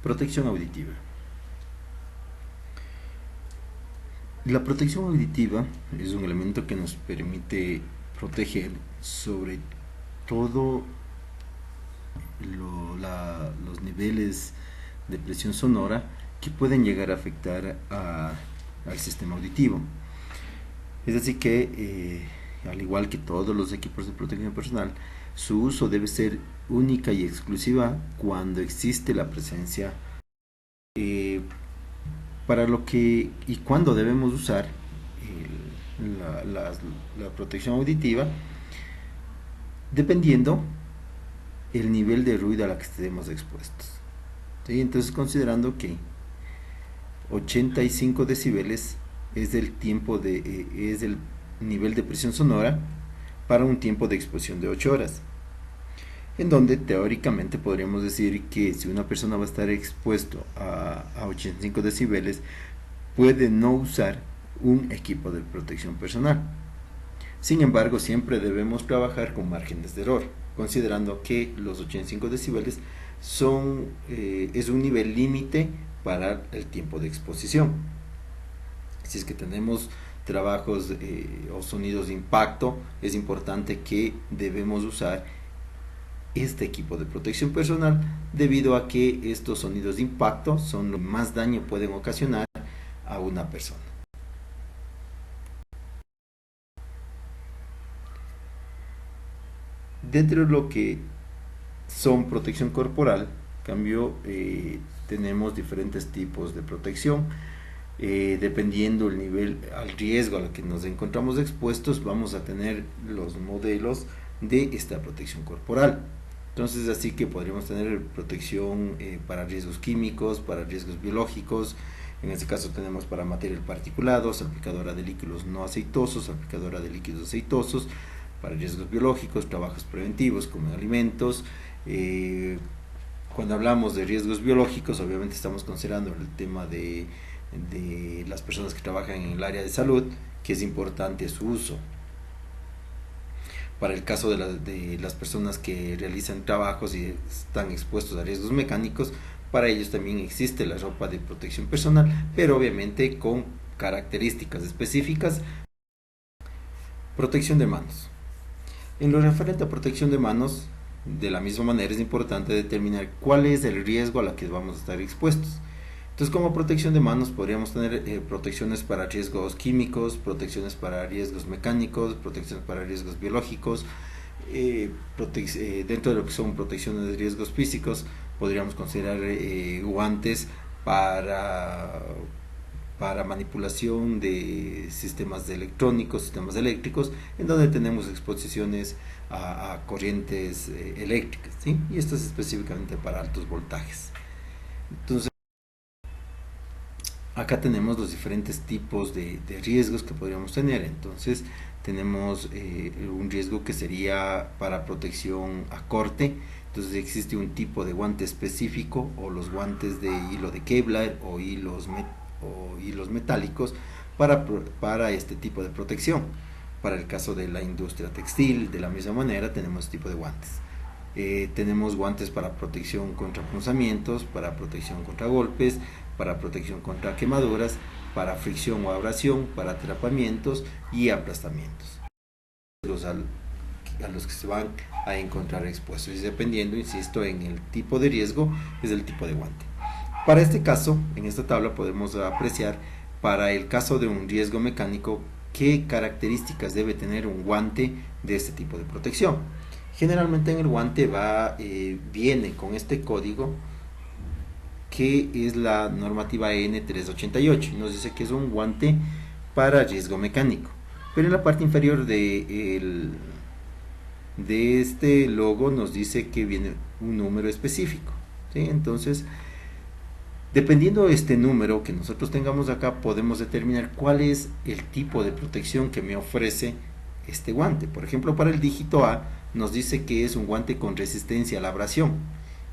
Protección auditiva. La protección auditiva es un elemento que nos permite proteger sobre todo los niveles de presión sonora que pueden llegar a afectar al sistema auditivo. Es decir que, al igual que todos los equipos de protección personal, su uso debe ser única y exclusiva cuando existe la presencia eh, para lo que y cuándo debemos usar la protección auditiva, dependiendo el nivel de ruido a la que estemos expuestos. ¿Sí? Entonces, considerando que 85 decibeles es el nivel de presión sonora para un tiempo de exposición de 8 horas, en donde teóricamente podríamos decir que si una persona va a estar expuesto a 85 decibeles, puede no usar un equipo de protección personal. Sin embargo, siempre debemos trabajar con márgenes de error, considerando que los 85 decibeles es un nivel límite para el tiempo de exposición. Si es que tenemos trabajos o sonidos de impacto, es importante que debemos usar este equipo de protección personal, debido a que estos sonidos de impacto son lo que más daño pueden ocasionar a una persona. Dentro de lo que son protección corporal, tenemos diferentes tipos de protección. Dependiendo el nivel, al riesgo al que nos encontramos expuestos, vamos a tener los modelos de esta protección corporal. Entonces, así que podríamos tener protección para riesgos químicos, para riesgos biológicos. En este caso tenemos para material particulado, salpicadora de líquidos no aceitosos, salpicadora de líquidos aceitosos, para riesgos biológicos, trabajos preventivos como en alimentos. Cuando hablamos de riesgos biológicos, obviamente estamos considerando el tema de las personas que trabajan en el área de salud, que es importante su uso. Para el caso de las personas que realizan trabajos y están expuestos a riesgos mecánicos, para ellos también existe la ropa de protección personal, pero obviamente con características específicas. Protección de manos. En lo referente a protección de manos, de la misma manera es importante determinar cuál es el riesgo a la que vamos a estar expuestos. Entonces, como protección de manos podríamos tener protecciones para riesgos químicos, protecciones para riesgos mecánicos, protecciones para riesgos biológicos. Dentro de lo que son protecciones de riesgos físicos, podríamos considerar guantes para manipulación de sistemas electrónicos, sistemas eléctricos, en donde tenemos exposiciones a corrientes eléctricas, ¿sí? Y esto es específicamente para altos voltajes. Entonces, acá tenemos los diferentes tipos de riesgos que podríamos tener. Entonces, tenemos un riesgo que sería para protección a corte. Entonces, existe un tipo de guante específico, o los guantes de hilo de Kevlar o hilos metálicos para este tipo de protección. Para el caso de la industria textil, de la misma manera tenemos este tipo de guantes. Tenemos guantes para protección contra punzamientos, para protección contra golpes, para protección contra quemaduras, para fricción o abrasión, para atrapamientos y aplastamientos. A los que se van a encontrar expuestos, y dependiendo, insisto, en el tipo de riesgo, es el tipo de guante. Para este caso, en esta tabla podemos apreciar, para el caso de un riesgo mecánico, qué características debe tener un guante de este tipo de protección. Generalmente en el guante viene con este código, que es la normativa EN388, y nos dice que es un guante para riesgo mecánico. Pero en la parte inferior de este logo nos dice que viene un número específico, ¿sí? Entonces, dependiendo de este número que nosotros tengamos acá, podemos determinar cuál es el tipo de protección que me ofrece este guante. Por ejemplo, para el dígito A nos dice que es un guante con resistencia a la abrasión.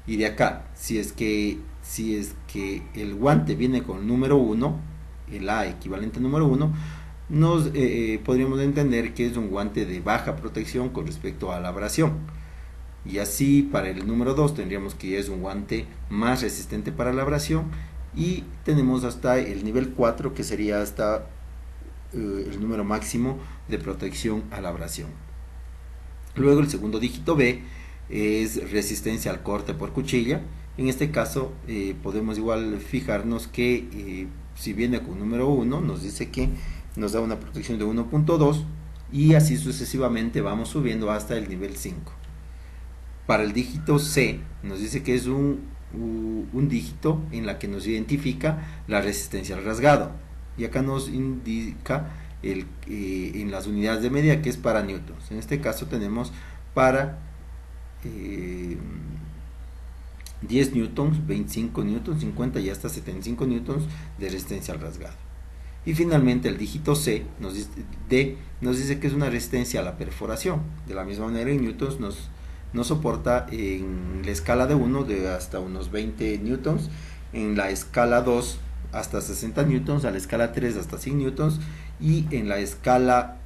Y de acá, si es que el guante viene con el número 1, el A equivalente al número 1, podríamos entender que es un guante de baja protección con respecto a la abrasión. Y así para el número 2 tendríamos que es un guante más resistente para la abrasión, y tenemos hasta el nivel 4 que sería hasta el número máximo de protección a la abrasión. Luego el segundo dígito B es resistencia al corte por cuchilla. En este caso podemos igual fijarnos que si viene con número 1 nos dice que nos da una protección de 1.2, y así sucesivamente vamos subiendo hasta el nivel 5. Para el dígito C nos dice que es un dígito en la que nos identifica la resistencia al rasgado, y acá nos indica en las unidades de medida que es para newtons. En este caso tenemos para 10 newtons, 25 newtons, 50 y hasta 75 newtons de resistencia al rasgado. Y finalmente el dígito D nos dice que es una resistencia a la perforación. De la misma manera en newtons nos soporta en la escala de 1 de hasta unos 20 newtons, en la escala 2 hasta 60 newtons, a la escala 3 hasta 100 newtons y en la escala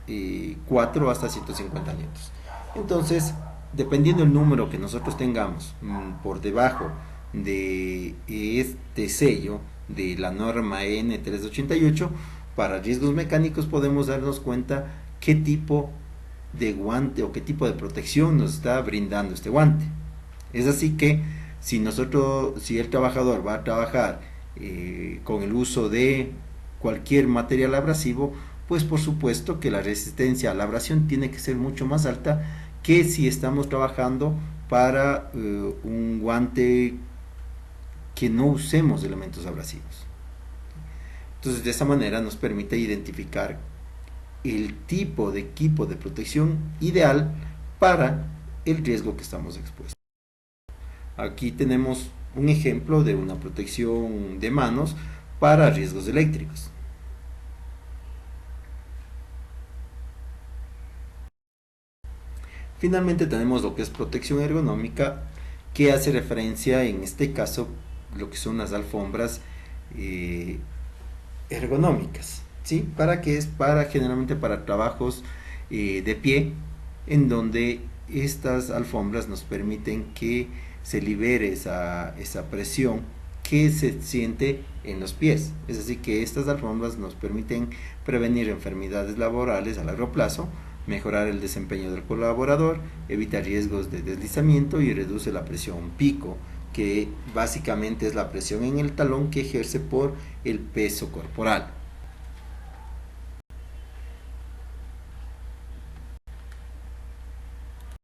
4 hasta 150 newtons. Entonces, dependiendo del número que nosotros tengamos por debajo de este sello de la norma N388, para riesgos mecánicos podemos darnos cuenta qué tipo de guante o qué tipo de protección nos está brindando este guante. Es así que si el trabajador va a trabajar con el uso de cualquier material abrasivo, pues por supuesto que la resistencia a la abrasión tiene que ser mucho más alta que si estamos trabajando para un guante que no usemos elementos abrasivos. Entonces de esa manera nos permite identificar el tipo de equipo de protección ideal para el riesgo que estamos expuestos. Aquí tenemos un ejemplo de una protección de manos para riesgos eléctricos. Finalmente tenemos lo que es protección ergonómica, que hace referencia en este caso lo que son las alfombras ergonómicas, ¿sí? ¿Para qué es? Generalmente para trabajos de pie, en donde estas alfombras nos permiten que se libere esa presión que se siente en los pies. Es decir, que estas alfombras nos permiten prevenir enfermedades laborales a largo plazo, mejorar el desempeño del colaborador, evita riesgos de deslizamiento y reduce la presión pico, que básicamente es la presión en el talón que ejerce por el peso corporal.